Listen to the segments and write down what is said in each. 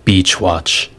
Beach watch.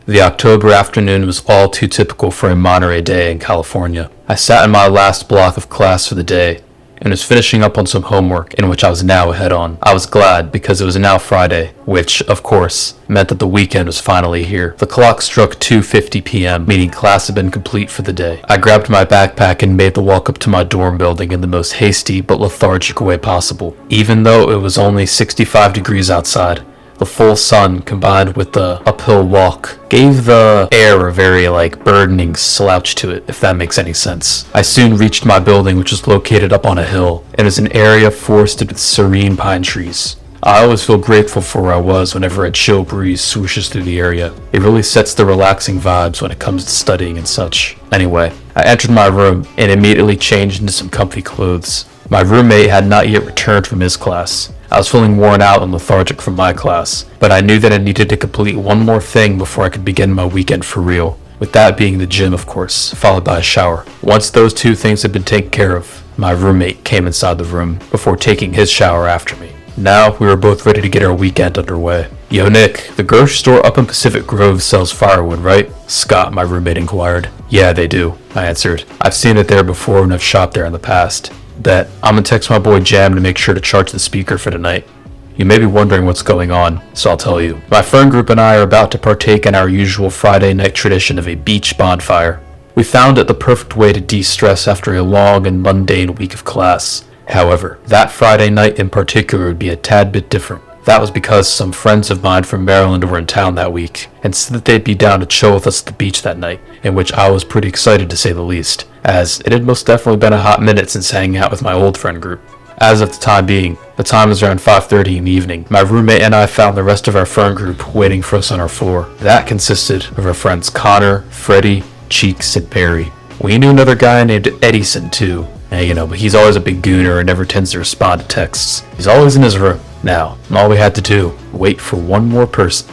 The October afternoon was all too typical for a Monterey day in California. I sat in my last block of class for the day, and was finishing up on some homework in which I was now ahead on. I was glad because it was now Friday, which, of course, meant that the weekend was finally here. The clock struck 2:50 p.m., meaning class had been complete for the day. I grabbed my backpack and made the walk up to my dorm building in the most hasty but lethargic way possible. Even though it was only 65 degrees outside, the full sun combined with the uphill walk gave the air a very burdening slouch to it, if that makes any sense. I soon reached my building, which was located up on a hill and is an area forested with serene pine trees. I always feel grateful for where I was whenever a chill breeze swooshes through the area. It really sets the relaxing vibes when it comes to studying and such. Anyway, I entered my room and immediately changed into some comfy clothes. My roommate had not yet returned from his class. I was feeling worn out and lethargic from my class, but I knew that I needed to complete one more thing before I could begin my weekend for real. With that being the gym, of course, followed by a shower. Once those two things had been taken care of, my roommate came inside the room before taking his shower after me. Now we were both ready to get our weekend underway. Yo Nick, the grocery store up in Pacific Grove sells firewood, right? Scott, my roommate, inquired. Yeah, they do, I answered. I've seen it there before and I've shopped there in the past. Bet. I'm gonna text my boy Jam to make sure to charge the speaker for tonight. You may be wondering what's going on, so I'll tell you. My friend group and I are about to partake in our usual Friday night tradition of a beach bonfire. We found it the perfect way to de-stress after a long and mundane week of class. However, that Friday night in particular would be a tad bit different. That was because some friends of mine from Maryland were in town that week, and said that they'd be down to chill with us at the beach that night, in which I was pretty excited to say the least, as it had most definitely been a hot minute since hanging out with my old friend group. As of the time being, the time was around 5:30 in the evening. My roommate and I found the rest of our friend group waiting for us on our floor. That consisted of our friends Connor, Freddie, Cheeks, and Barry. We knew another guy named Edison too, but he's always a big gooner and never tends to respond to texts. He's always in his room. Now, all we had to do, wait for one more person.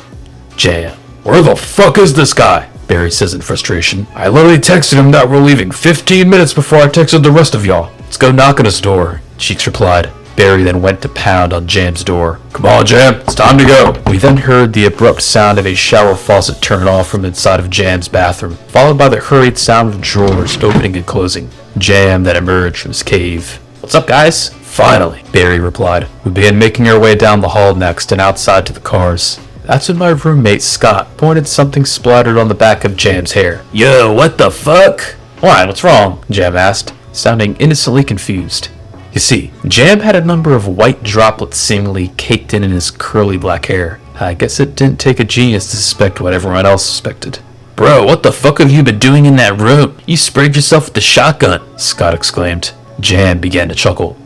Jam. Where the fuck is this guy? Barry says in frustration. I literally texted him that we're leaving 15 minutes before I texted the rest of y'all. Let's go knock on his door, Cheeks replied. Barry then went to pound on Jam's door. Come on, Jam, it's time to go. We then heard the abrupt sound of a shower faucet turn off from inside of Jam's bathroom, followed by the hurried sound of drawers opening and closing. Jam then emerged from his cave. What's up, guys? Finally, Barry replied. We began making our way down the hall next and outside to the cars. That's when my roommate Scott pointed something splattered on the back of Jam's hair. Yo, what the fuck? Why, what's wrong? Jam asked, sounding innocently confused. You see, Jam had a number of white droplets seemingly caked in his curly black hair. I guess it didn't take a genius to suspect what everyone else suspected. Bro, what the fuck have you been doing in that room? You sprayed yourself with the shotgun, Scott exclaimed. Jam began to chuckle.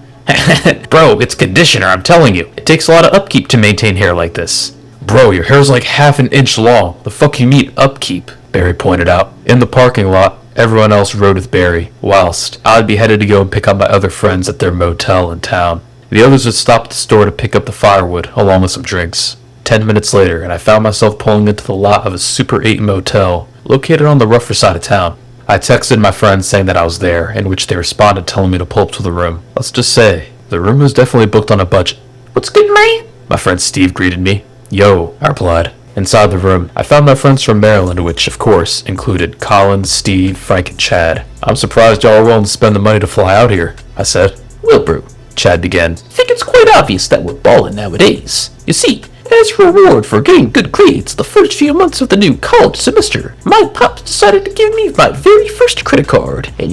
Bro, it's conditioner, I'm telling you. It takes a lot of upkeep to maintain hair like this. Bro, your hair's like half an inch long. The fuck you mean upkeep? Barry pointed out. In the parking lot, everyone else rode with Barry, whilst I'd be headed to go and pick up my other friends at their motel in town. The others would stop at the store to pick up the firewood, along with some drinks. 10 minutes later, and I found myself pulling into the lot of a Super 8 motel, located on the rougher side of town. I texted my friends saying that I was there, in which they responded telling me to pull up to the room. Let's just say, the room was definitely booked on a budget. What's good, man? My friend Steve greeted me. Yo, I replied. Inside the room, I found my friends from Maryland, which, of course, included Colin, Steve, Frank, and Chad. I'm surprised y'all are willing to spend the money to fly out here, I said. Well, bro, Chad began. I think it's quite obvious that we're ballin' nowadays. You see, as a reward for getting good grades the first few months of the new college semester, my pops decided to give me my very first credit card. And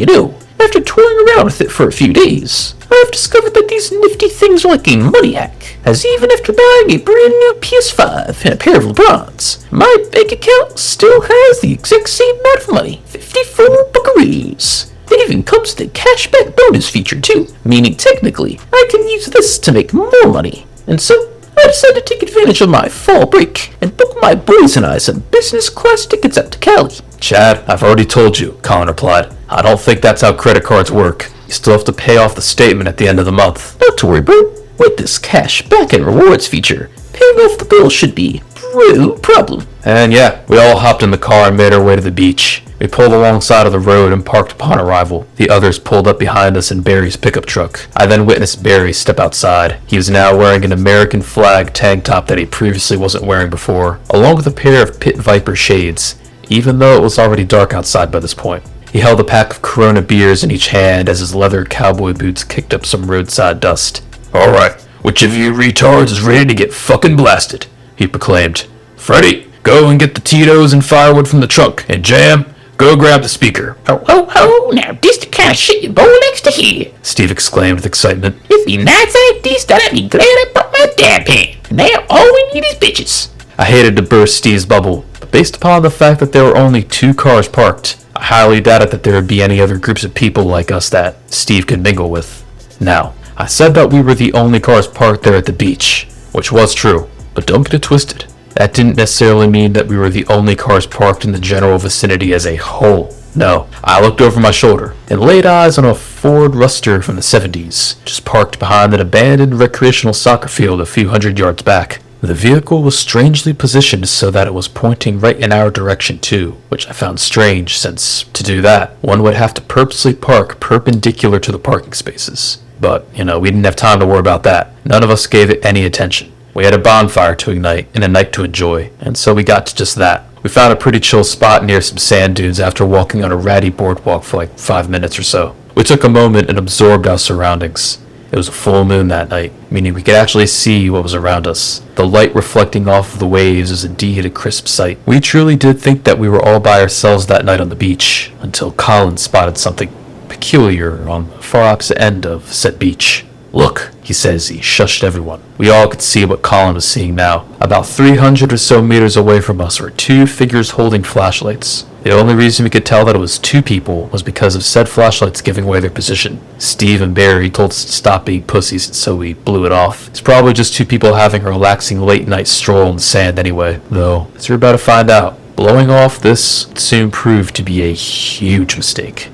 after toying around with it for a few days, I've discovered that these nifty things are like a money hack, as even after buying a brand new PS5 and a pair of LeBrons, my bank account still has the exact same amount of money, 54 buckaroos. It even comes with a cashback bonus feature too, meaning technically I can use this to make more money. And so I decided to take advantage of my fall break and book my boys and I some business class tickets out to Cali. Chad, I've already told you, Colin replied. I don't think that's how credit cards work. You still have to pay off the statement at the end of the month. Not to worry, bro. With this cash back and rewards feature, paying off the bill should be no problem. And yeah, we all hopped in the car and made our way to the beach. We pulled alongside of the road and parked upon arrival. The others pulled up behind us in Barry's pickup truck. I then witnessed Barry step outside. He was now wearing an American flag tank top that he previously wasn't wearing before, along with a pair of Pit Viper shades, even though it was already dark outside by this point. He held a pack of Corona beers in each hand as his leather cowboy boots kicked up some roadside dust. "Alright, which of you retards is ready to get fucking blasted?" he proclaimed. "Freddy, go and get the Tito's and firewood from the trunk, and Jam, go grab the speaker." Ho, now this the kind of shit your boy likes to hear, Steve exclaimed with excitement. If he nights like this, then I'd be glad I brought my dab pen. Now all we need is bitches. I hated to burst Steve's bubble, but based upon the fact that there were only 2 cars parked, I highly doubted that there would be any other groups of people like us that Steve could mingle with. Now, I said that we were the only cars parked there at the beach, which was true, but don't get it twisted. That didn't necessarily mean that we were the only cars parked in the general vicinity as a whole. No, I looked over my shoulder and laid eyes on a Ford Ruster from the 70s, just parked behind an abandoned recreational soccer field a few hundred yards back. The vehicle was strangely positioned so that it was pointing right in our direction too, which I found strange since, to do that, one would have to purposely park perpendicular to the parking spaces. But, we didn't have time to worry about that. None of us gave it any attention. We had a bonfire to ignite and a night to enjoy, and so we got to just that. We found a pretty chill spot near some sand dunes after walking on a ratty boardwalk for like 5 minutes or so. We took a moment and absorbed our surroundings. It was a full moon that night, meaning we could actually see what was around us. The light reflecting off of the waves was indeed a crisp sight. We truly did think that we were all by ourselves that night on the beach, until Colin spotted something peculiar on the far opposite end of said beach. "Look," he says. He shushed everyone. We all could see what Colin was seeing now. About 300 or so meters away from us were 2 figures holding flashlights. The only reason we could tell that it was 2 people was because of said flashlights giving away their position. Steve and Barry told us to stop being pussies, so we blew it off. It's probably just 2 people having a relaxing late night stroll in the sand anyway, though, as we're about to find out, blowing off this soon proved to be a huge mistake.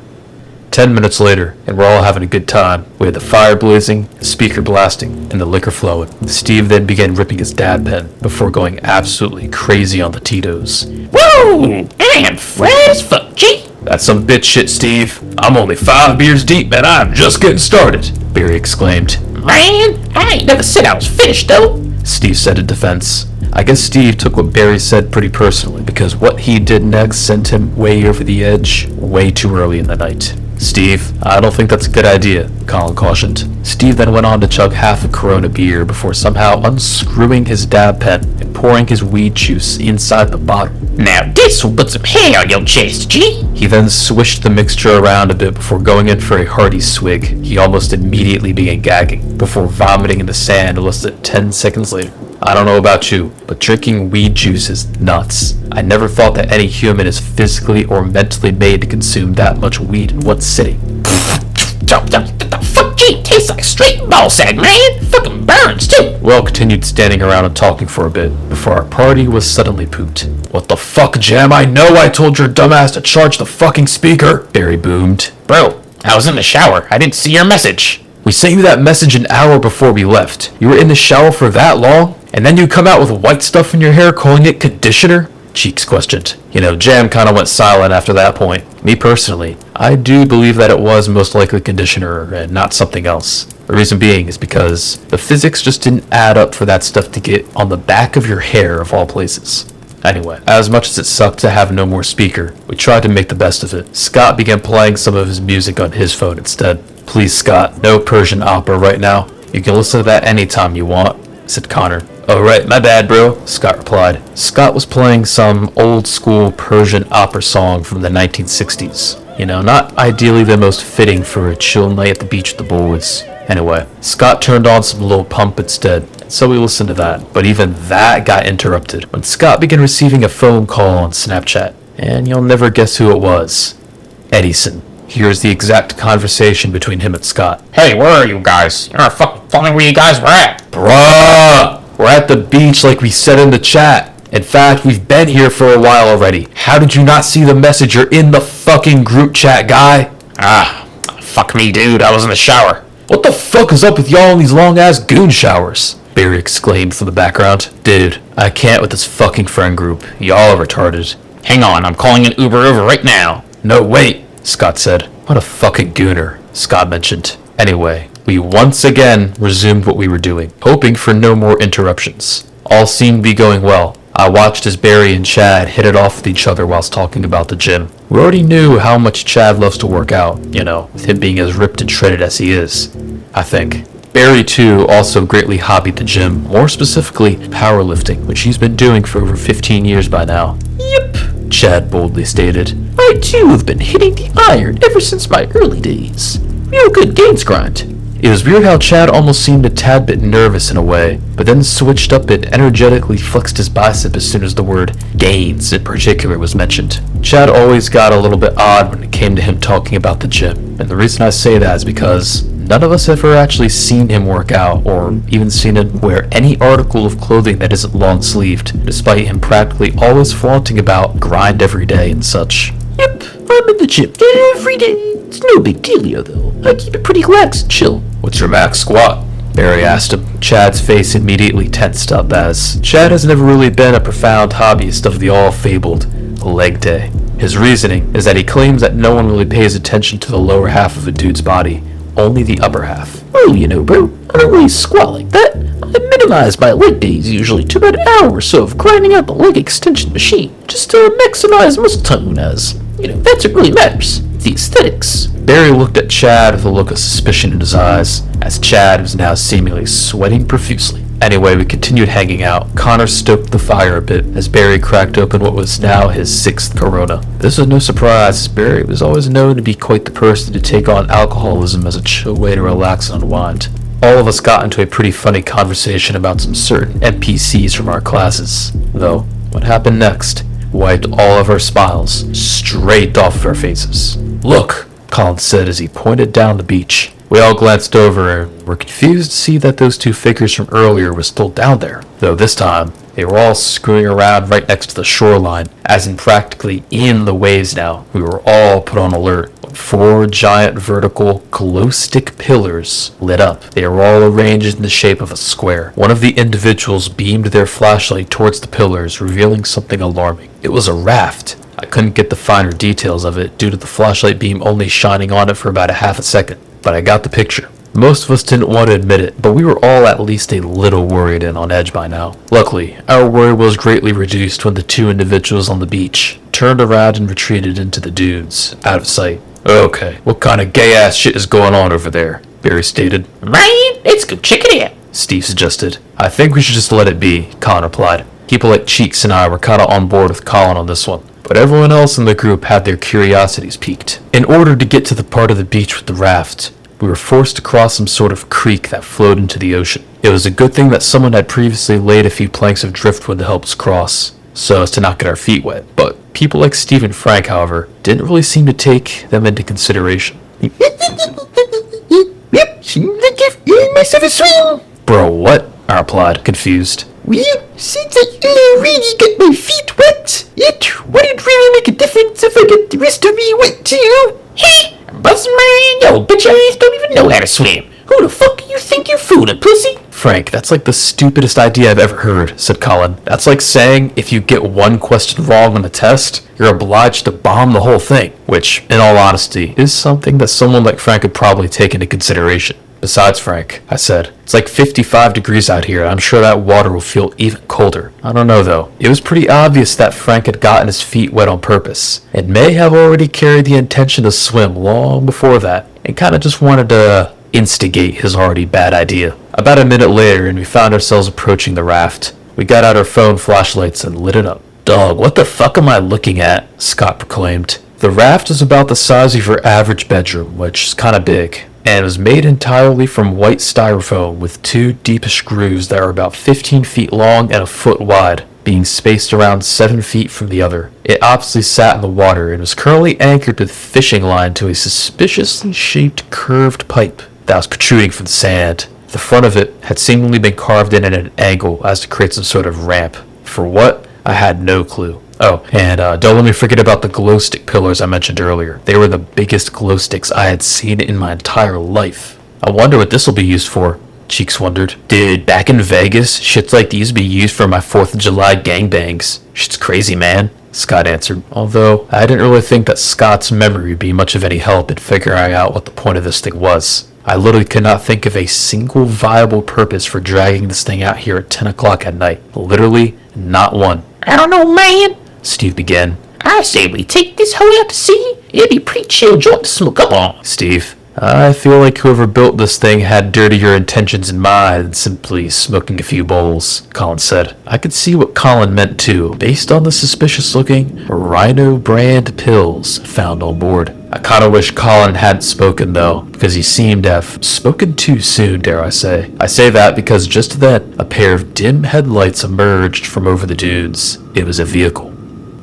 10 minutes later, and we're all having a good time. We had the fire blazing, the speaker blasting, and the liquor flowing. Steve then began ripping his dab pen before going absolutely crazy on the Tito's. Whoa, I am fried as fuck, G. "That's some bitch shit, Steve. I'm only 5 beers deep and I'm just getting started," Barry exclaimed. Man, I ain't never said I was finished though, Steve said in defense. I guess Steve took what Barry said pretty personally, because what he did next sent him way over the edge, way too early in the night. "Steve, I don't think that's a good idea," Colin cautioned. Steve then went on to chug half a Corona beer before somehow unscrewing his dab pen and pouring his weed juice inside the bottle. Now this will put some hair on your chest, G. He then swished the mixture around a bit before going in for a hearty swig. He almost immediately began gagging, before vomiting in the sand less than 10 seconds later. I don't know about you, but drinking weed juice is nuts. I never thought that any human is physically or mentally made to consume that much weed in one sitting. The fuck, G, tastes like straight ballsack, man. Fucking burns too. We all continued standing around and talking for a bit, before our party was suddenly pooped. "What the fuck, Jam? I know I told your dumbass to charge the fucking speaker," Barry boomed. Bro, I was in the shower. I didn't see your message. "We sent you that message an hour before we left. You were in the shower for that long? And then you come out with white stuff in your hair calling it conditioner?" Cheeks questioned. Jam kinda went silent after that point. Me personally, I do believe that it was most likely conditioner and not something else. The reason being is because the physics just didn't add up for that stuff to get on the back of your hair of all places. Anyway, as much as it sucked to have no more speaker, we tried to make the best of it. Scott began playing some of his music on his phone instead. "Please, Scott, no Persian opera right now. You can listen to that anytime you want," said Connor. "Oh right, my bad, bro," Scott replied. Scott was playing some old-school Persian opera song from the 1960s. Not ideally the most fitting for a chill night at the beach with the boys. Anyway, Scott turned on some Lil Pump instead, so we listened to that. But even that got interrupted when Scott began receiving a phone call on Snapchat. And you'll never guess who it was. Edison. Here's the exact conversation between him and Scott. Hey, where are you guys? You're not fucking telling where you guys were at. Bruh! We're at the beach like we said in the chat. In fact, we've been here for a while already. How did you not see the message? You're in the fucking group chat, guy. Fuck me, dude. I was in the shower. What the fuck is up with y'all in these long-ass goon showers? Barry exclaimed from the background. Dude, I can't with this fucking friend group. Y'all are retarded. Hang on, I'm calling an Uber over right now. No, wait, Scott said. What a fucking gooner, Scott mentioned. Anyway, we once again resumed what we were doing, hoping for no more interruptions. All seemed to be going well. I watched as Barry and Chad hit it off with each other whilst talking about the gym. We already knew how much Chad loves to work out, with him being as ripped and shredded as he is, I think. Barry, too, also greatly hobbied the gym, more specifically powerlifting, which he's been doing for over 15 years by now. Yep, Chad boldly stated. I too have been hitting the iron ever since my early days. Real good gains grind. It was weird how Chad almost seemed a tad bit nervous in a way, but then switched up and energetically flexed his bicep as soon as the word gains in particular was mentioned. Chad always got a little bit odd when it came to him talking about the gym, and the reason I say that is because none of us ever actually seen him work out, or even seen him wear any article of clothing that isn't long-sleeved, despite him practically always flaunting about grind every day and such. Yep, I'm in the gym every day. It's no big dealio though. I keep it pretty relaxed and chill. What's your max squat? Barry asked him. Chad's face immediately tensed up as Chad has never really been a profound hobbyist of the all-fabled leg day. His reasoning is that he claims that no one really pays attention to the lower half of a dude's body, only the upper half. Well, bro, I don't really squat like that. I minimize my leg days usually to about an hour or so of grinding out the leg extension machine, just to maximize muscle tone as, that's what really matters. The aesthetics. Barry looked at Chad with a look of suspicion in his eyes, as Chad was now seemingly sweating profusely. Anyway, we continued hanging out. Connor stoked the fire a bit as Barry cracked open what was now his 6th Corona. This was no surprise, as Barry was always known to be quite the person to take on alcoholism as a chill way to relax and unwind. All of us got into a pretty funny conversation about some certain NPCs from our classes. Though, what happened next wiped all of our smiles straight off of our faces. Look, Colin said as he pointed down the beach. We all glanced over and were confused to see that those two figures from earlier were still down there, though this time they were all screwing around right next to the shoreline, as in practically in the waves now. We were all put on alert when 4 giant vertical glow stick pillars lit up. They were all arranged in the shape of a square. One of the individuals beamed their flashlight towards the pillars, revealing something alarming. It was a raft. I couldn't get the finer details of it due to the flashlight beam only shining on it for about a half a second, but I got the picture. Most of us didn't want to admit it, but we were all at least a little worried and on edge by now. Luckily, our worry was greatly reduced when the 2 individuals on the beach turned around and retreated into the dunes, out of sight. Okay, what kind of gay-ass shit is going on over there? Barry stated. Right, let's go check it out, Steve suggested. I think we should just let it be, Colin replied. People like Cheeks and I were kinda on board with Colin on this one, but everyone else in the group had their curiosities piqued. In order to get to the part of the beach with the raft, we were forced to cross some sort of creek that flowed into the ocean. It was a good thing that someone had previously laid a few planks of driftwood to help us cross, so as to not get our feet wet. But people like Steve and Frank, however, didn't really seem to take them into consideration. Yep, seems like I've earned myself a swim. Bro, what? I replied, confused. Well, since I already got my feet wet, it wouldn't really make a difference if I get the rest of me wet too. Hey! Bustin' man, yo, bitch ass don't even know how to swim. Who the fuck do you think you're fooling, pussy? Frank, that's like the stupidest idea I've ever heard, said Colin. That's like saying if you get one question wrong on a test, you're obliged to bomb the whole thing, which, in all honesty, is something that someone like Frank could probably take into consideration. Besides, Frank, I said, it's like 55 degrees out here. I'm sure that water will feel even colder. I don't know, though. It was pretty obvious that Frank had gotten his feet wet on purpose, and may have already carried the intention to swim long before that, and kind of just wanted to instigate his already bad idea. About a minute later, and we found ourselves approaching the raft. We got out our phone flashlights and lit it up. Dog, what the fuck am I looking at? Scott proclaimed. The raft was about the size of your average bedroom, which is kind of big, and was made entirely from white styrofoam with 2 deep screws that are about 15 feet long and a foot wide, being spaced around 7 feet from the other. It obviously sat in the water and was currently anchored with fishing line to a suspiciously shaped curved pipe that was protruding from the sand. The front of it had seemingly been carved in at an angle as to create some sort of ramp. For what? I had no clue. Oh, and don't let me forget about the glow stick pillars I mentioned earlier. They were the biggest glow sticks I had seen in my entire life. I wonder what this will be used for. Cheeks wondered. Dude, back in Vegas, shits like these be used for my 4th of July gangbangs. Shit's crazy, man, Scott answered, although I didn't really think that Scott's memory would be much of any help in figuring out what the point of this thing was. I literally could not think of a single viable purpose for dragging this thing out here at 10 o'clock at night. Literally, not one. I don't know, man. Steve began. I say we take this hoe out to sea. It'd be pretty chill joint to smoke up on. Steve, I feel like whoever built this thing had dirtier intentions in mind than simply smoking a few bowls, Colin said. I could see what Colin meant too, based on the suspicious-looking Rhino brand pills found on board. I kinda wish Colin hadn't spoken though, because he seemed to have spoken too soon, dare I say. I say that because just then, a pair of dim headlights emerged from over the dunes. It was a vehicle.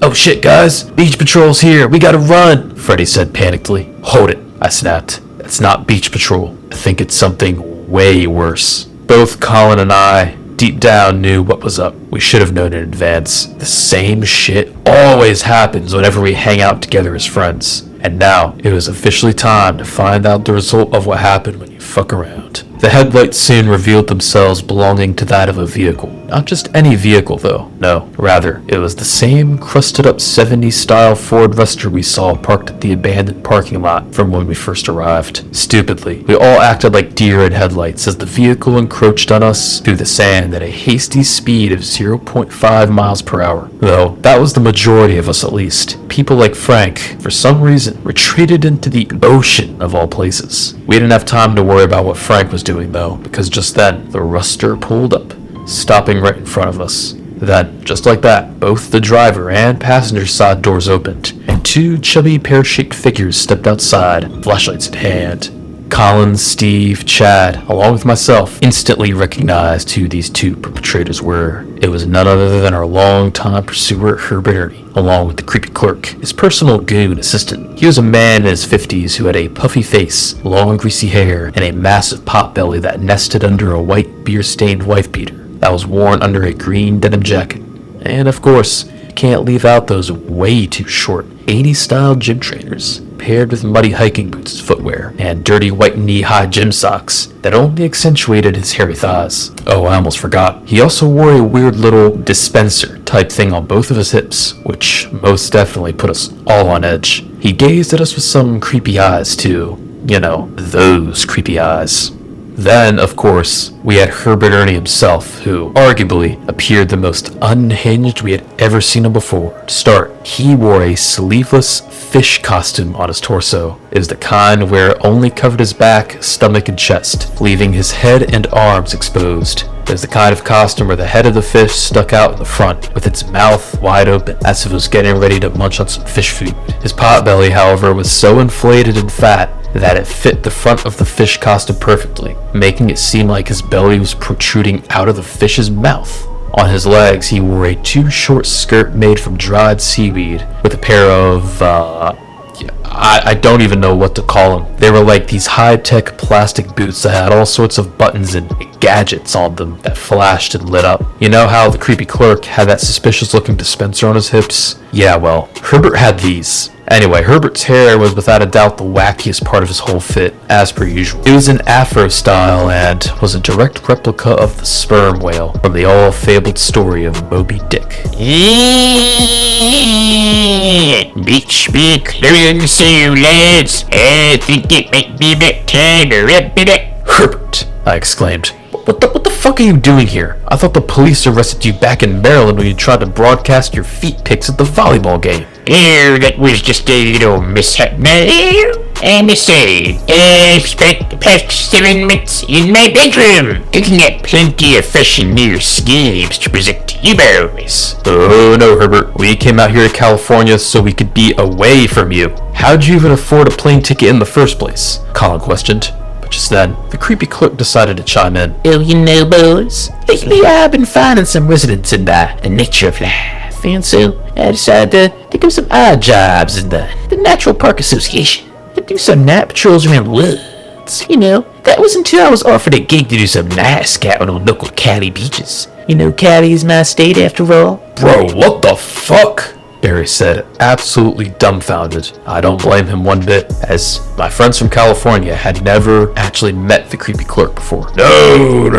Oh shit, guys! Beach Patrol's here! We gotta run! Freddy said panickedly. Hold it, I snapped. It's not Beach Patrol. I think it's something way worse. Both Colin and I, deep down, knew what was up. We should have known in advance. The same shit always happens whenever we hang out together as friends. And now, it was officially time to find out the result of what happened when you fuck around. The headlights soon revealed themselves belonging to that of a vehicle. Not just any vehicle though, no. Rather, it was the same crusted up 70s style Ford Ruster we saw parked at the abandoned parking lot from when we first arrived. Stupidly, we all acted like deer in headlights as the vehicle encroached on us through the sand at a hasty speed of 0.5 miles per hour. Though, that was the majority of us at least. People like Frank, for some reason, retreated into the ocean of all places. We didn't have time to worry about what Frank was doing though, because just then, the Ruster pulled up, stopping right in front of us. Then, just like that, both the driver and passenger side doors opened, and two chubby pear-shaped figures stepped outside, flashlights in hand. Colin, Steve, Chad, along with myself, instantly recognized who these two perpetrators were. It was none other than our longtime pursuer, Herbert Ernie, along with the creepy clerk, his personal goon assistant. He was a man in his 50s who had a puffy face, long greasy hair, and a massive pot belly that nested under a white beer-stained wife beater that was worn under a green denim jacket. And of course, you can't leave out those way too short 80s style gym trainers, paired with muddy hiking boots as footwear, and dirty white knee-high gym socks that only accentuated his hairy thighs. Oh, I almost forgot. He also wore a weird little dispenser type thing on both of his hips, which most definitely put us all on edge. He gazed at us with some creepy eyes too. You know, those creepy eyes. Then, of course, we had Herbert Ernie himself, who arguably appeared the most unhinged we had ever seen him before. To start, he wore a sleeveless fish costume on his torso. It was the kind where it only covered his back, stomach, and chest, leaving his head and arms exposed. It was the kind of costume where the head of the fish stuck out in the front, with its mouth wide open, as if it was getting ready to munch on some fish food. His potbelly, however, was so inflated and fat that it fit the front of the fish costume perfectly, making it seem like his belly was protruding out of the fish's mouth. On his legs, he wore a too short skirt made from dried seaweed with a pair of, I don't even know what to call them. They were like these high-tech plastic boots that had all sorts of buttons and gadgets on them that flashed and lit up. You know how the creepy clerk had that suspicious-looking dispenser on his hips? Yeah, well, Herbert had these. Anyway, Herbert's hair was without a doubt the wackiest part of his whole fit, as per usual. It was an afro style and was a direct replica of the sperm whale from the all-fabled story of Moby Dick. Beach be clearing soon, lads. I think it might be about time to wrap it up. Herbert, I exclaimed. What the fuck are you doing here? I thought the police arrested you back in Maryland when you tried to broadcast your feet pics at the volleyball game. Oh, that was just a little mishap now. I'm insane. I've spent the past 7 months in my bedroom, looking at plenty of fresh and new schemes to present to you boys. Oh no, Herbert. We came out here to California so we could be away from you. How'd you even afford a plane ticket in the first place? Colin questioned. Just then, the creepy clerk decided to chime in. Oh, you know, boys, lately I've been finding some residence in the nature of life, and so I decided to take up some odd jobs in the Natural Park Association to do some night patrols around the woods. You know, that was until I was offered a gig to do some night scouting on local Cali beaches. You know, Cali is my state after all. Bro, what the fuck? Barry said, absolutely dumbfounded. I don't blame him one bit, as my friends from California had never actually met the creepy clerk before. No,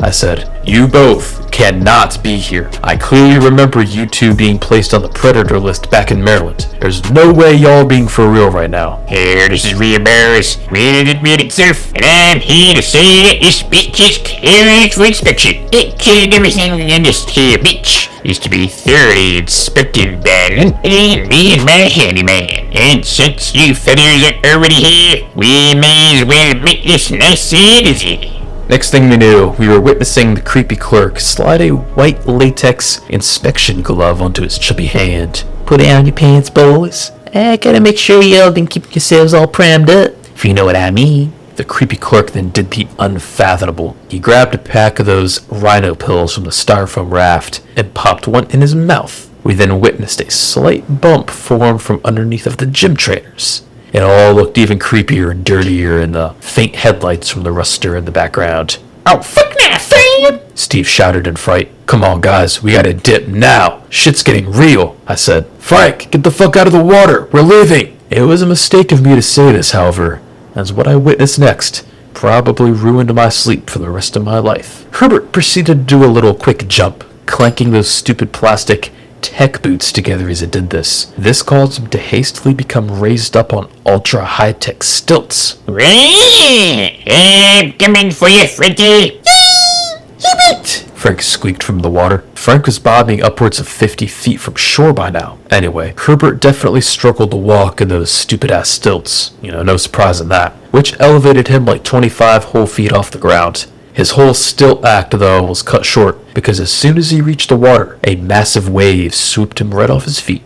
I said. You both cannot be here. I clearly remember you two being placed on the predator list back in Maryland. There's no way y'all being for real right now. Here, this is Real Barris, Real Surf, and I'm here to say that this bitch is cleared for inspection. It killed everything in this here bitch. Used to be thoroughly inspected by me and my handyman. And since you feathers are already here, we may as well make this nice and easy. Next thing we knew, we were witnessing the creepy clerk slide a white latex inspection glove onto his chubby hand. Put down your pants, boys. I gotta make sure y'all been keeping yourselves all primed up, if you know what I mean. The creepy clerk then did the unfathomable. He grabbed a pack of those rhino pills from the styrofoam raft and popped one in his mouth. We then witnessed a slight bump form from underneath of the gym trainers. It all looked even creepier and dirtier in the faint headlights from the ruster in the background. Oh, fuck that thing! Steve shouted in fright. Come on, guys, we gotta dip now. Shit's getting real, I said. Frank, get the fuck out of the water. We're leaving. It was a mistake of me to say this, however, as what I witnessed next probably ruined my sleep for the rest of my life. Herbert proceeded to do a little quick jump, clanking those stupid plastic tech boots together as it did this. This caused him to hastily become raised up on ultra high-tech stilts. I'm coming for you, Frankie. Herbert! Frank squeaked from the water. Frank was bobbing upwards of 50 feet from shore by now. Anyway, Herbert definitely struggled to walk in those stupid-ass stilts. No surprise in that. Which elevated him like 25 whole feet off the ground. His whole stilt act, though, was cut short, because as soon as he reached the water, a massive wave swooped him right off his feet.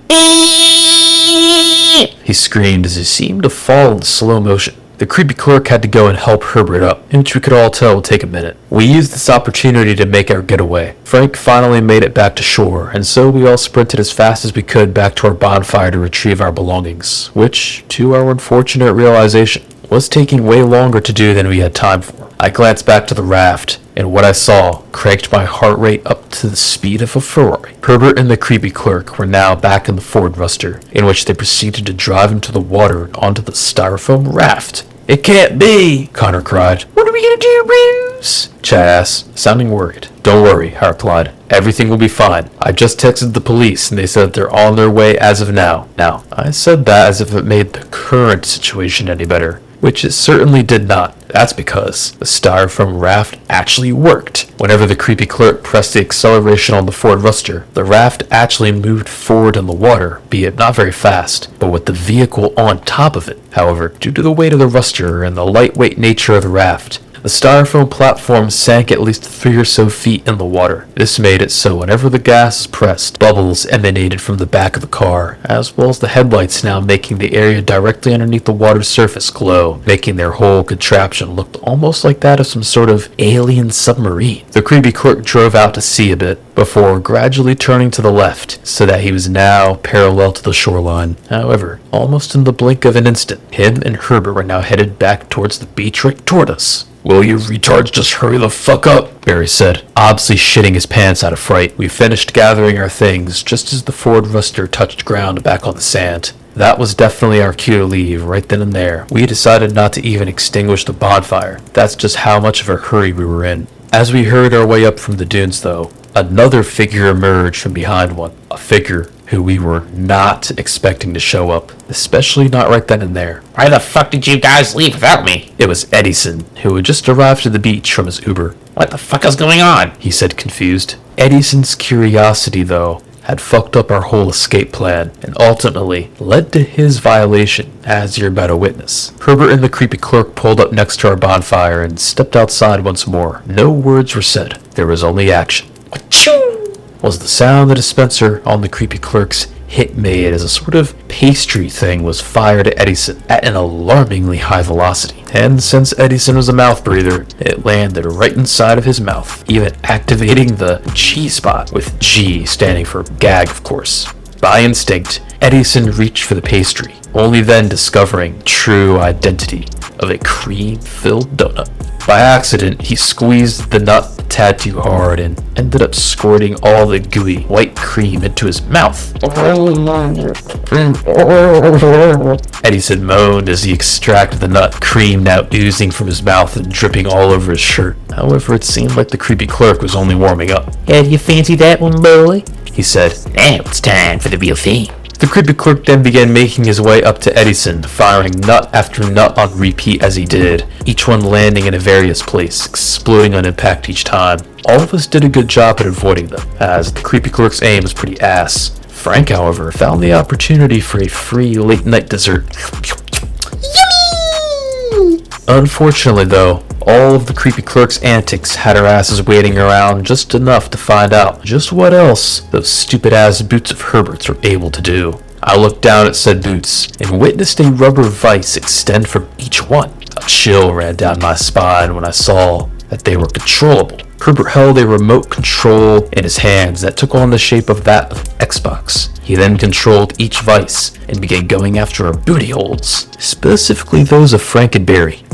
He screamed as he seemed to fall in slow motion. The creepy clerk had to go and help Herbert up, which we could all tell would take a minute. We used this opportunity to make our getaway. Frank finally made it back to shore, and so we all sprinted as fast as we could back to our bonfire to retrieve our belongings, which, to our unfortunate realization, was taking way longer to do than we had time for. I glanced back to the raft, and what I saw cranked my heart rate up to the speed of a Ferrari. Herbert and the creepy clerk were now back in the Ford Ruster, in which they proceeded to drive him to the water and onto the styrofoam raft. It can't be, Connor cried. What are we gonna do, Bruce? Chad asked, sounding worried. Don't worry, I replied. Everything will be fine. I just texted the police and they said they're on their way as of now. Now, I said that as if it made the current situation any better, which it certainly did not. That's because the styrofoam raft actually worked. Whenever the creepy clerk pressed the acceleration on the Ford Ruster, the raft actually moved forward in the water, be it not very fast, but with the vehicle on top of it. However, due to the weight of the Ruster and the lightweight nature of the raft, the styrofoam platform sank at least 3 or so feet in the water. This made it so whenever the gas was pressed, bubbles emanated from the back of the car, as well as the headlights now making the area directly underneath the water's surface glow, making their whole contraption look almost like that of some sort of alien submarine. The creepy clerk drove out to sea a bit, before gradually turning to the left, so that he was now parallel to the shoreline. However, almost in the blink of an instant, him and Herbert were now headed back towards the beach right toward us. Will you retards just hurry the fuck up? Barry said, obviously shitting his pants out of fright. We finished gathering our things just as the Ford Ruster touched ground back on the sand. That was definitely our cue to leave right then and there. We decided not to even extinguish the bonfire. That's just how much of a hurry we were in. As we hurried our way up from the dunes though, another figure emerged from behind one. A figure who we were not expecting to show up, especially not right then and there. Why the fuck did you guys leave without me? It was Edison, who had just arrived to the beach from his Uber. What the fuck is going on? He said, confused. Edison's curiosity, though, had fucked up our whole escape plan, and ultimately led to his violation, as you're about to witness. Herbert and the creepy clerk pulled up next to our bonfire and stepped outside once more. No words were said. There was only action. Achoo! Was the sound the dispenser on the creepy clerk's hit made as a sort of pastry thing was fired at Edison at an alarmingly high velocity. And since Edison was a mouth breather, it landed right inside of his mouth, even activating the G spot, with G standing for gag, of course. By instinct, Edison reached for the pastry, only then discovering true identity of a cream-filled donut. By accident, he squeezed the nut a tad too hard and ended up squirting all the gooey white cream into his mouth. Edison moaned as he extracted the nut, cream now oozing from his mouth and dripping all over his shirt. However, it seemed like the creepy clerk was only warming up. How do you fancy that one, boy? He said. Now it's time for the real thing. The creepy clerk then began making his way up to Edison, firing nut after nut on repeat as he did, each one landing in a various place, exploding on impact each time. All of us did a good job at avoiding them, as the creepy clerk's aim was pretty ass. Frank, however, found the opportunity for a free late-night dessert. Yummy! Unfortunately, though, all of the creepy clerk's antics had our asses waiting around just enough to find out just what else those stupid-ass boots of Herbert's were able to do. I looked down at said boots and witnessed a rubber vise extend from each one. A chill ran down my spine when I saw that they were controllable. Herbert held a remote control in his hands that took on the shape of that of Xbox. He then controlled each vice and began going after our booty holes, specifically those of Frank and Barry.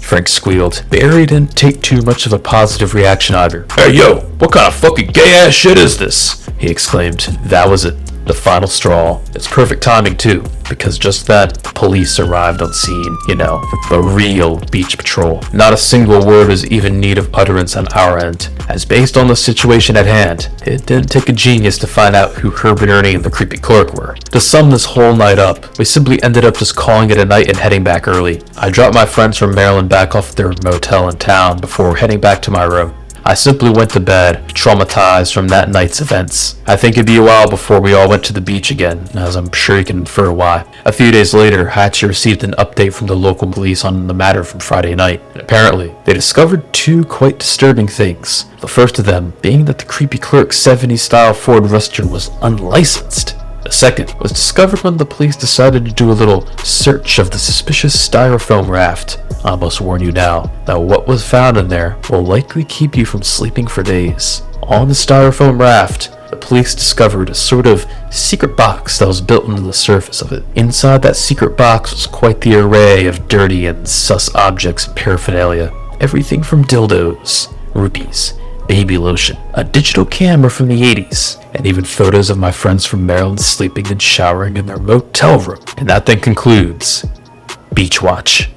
Frank squealed. Barry didn't take too much of a positive reaction either. "Hey yo, what kind of fucking gay ass shit is this?" he exclaimed. That was it. The final straw. It's perfect timing too, because just then, the police arrived on scene. You know, the real beach patrol. Not a single word was even in need of utterance on our end, as based on the situation at hand, it didn't take a genius to find out who Herbert, Ernie, and the creepy clerk were. To sum this whole night up, we simply ended up just calling it a night and heading back early. I dropped my friends from Maryland back off at their motel in town before heading back to my room. I simply went to bed, traumatized from that night's events. I think it'd be a while before we all went to the beach again, as I'm sure you can infer why. A few days later, I actually received an update from the local police on the matter from Friday night. And apparently, they discovered two quite disturbing things. The first of them being that the creepy clerk's 70s-style Ford Ruster was unlicensed. The second was discovered when the police decided to do a little search of the suspicious styrofoam raft. I must warn you now that what was found in there will likely keep you from sleeping for days. On the styrofoam raft, the police discovered a sort of secret box that was built into the surface of it. Inside that secret box was quite the array of dirty and sus objects and paraphernalia. Everything from dildos, rupees, baby lotion, a digital camera from the 80s, and even photos of my friends from Maryland sleeping and showering in their motel room. And that then concludes Beach Watch.